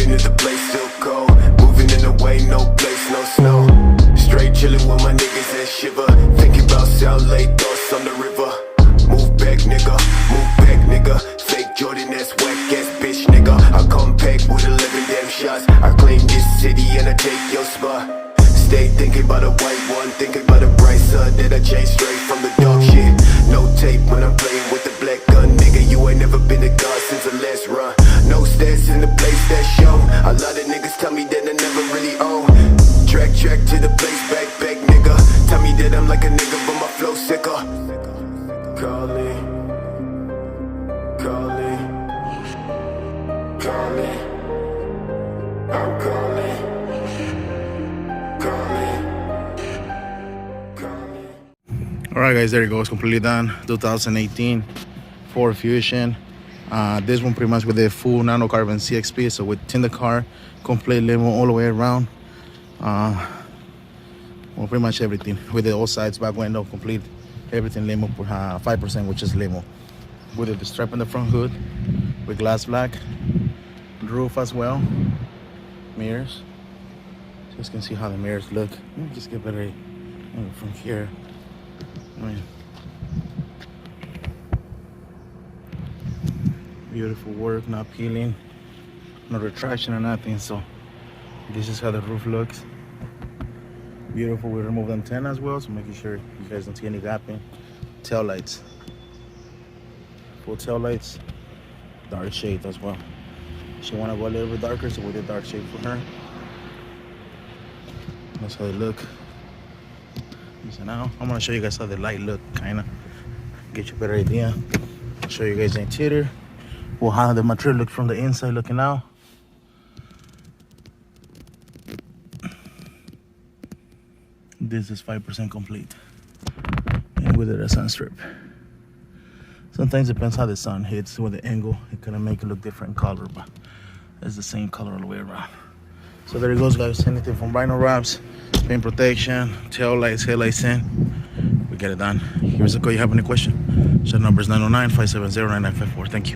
into the place still cold. Moving in the way, no place, no snow. Straight chillin' with my niggas that shiver. Thinking about Sound Lake, thoughts on the river. Move back, nigga, move back, nigga. Fake Jordan, that's whack ass bitch, nigga. I come back with 11 damn shots. I claim this city and I take your spot. Stay thinking about a white one, thinking about a bright sun that I changed straight from the dog shit. No tape when I'm playing with the black gun, nigga. You ain't never been a god since the last run. No stats in the place that show. A lot of niggas tell me that I never really own. Track to the place, back, nigga. Tell me that I'm like a nigga, but my flow sicker. Calling, I'm calling. Alright guys, there it goes, completely done. 2018 Ford Fusion. This one pretty much with the full nano carbon CXP, so with tint the car, complete limo all the way around. Well, pretty much everything with the all sides, back window, complete everything limo, 5%, which is limo. With the stripe in the front hood, with glass black, roof as well, mirrors. Just can see how the mirrors look. Let me just get better from here. I mean, beautiful work, not peeling, no retraction or nothing. So this is how the roof looks. Beautiful. We removed the antenna as well, so making sure you guys don't see any gapping. Tail lights, full tail lights, dark shade as well. She want to go a little bit darker, so we did dark shade for her. That's how they look. So now I'm gonna show you guys how the light look, kinda get you a better idea. I'll show you guys the interior, well, how the material looks from the inside looking out. This is 5% complete, and with it a sun strip. Sometimes it depends how the sun hits with the angle, it can make it look different color, but it's the same color all the way around. So there it goes guys, anything from vinyl wraps, paint protection, tail lights, headlights in, we get it done. Here's the call. You have any question? So number is 909-570-9954. Thank you.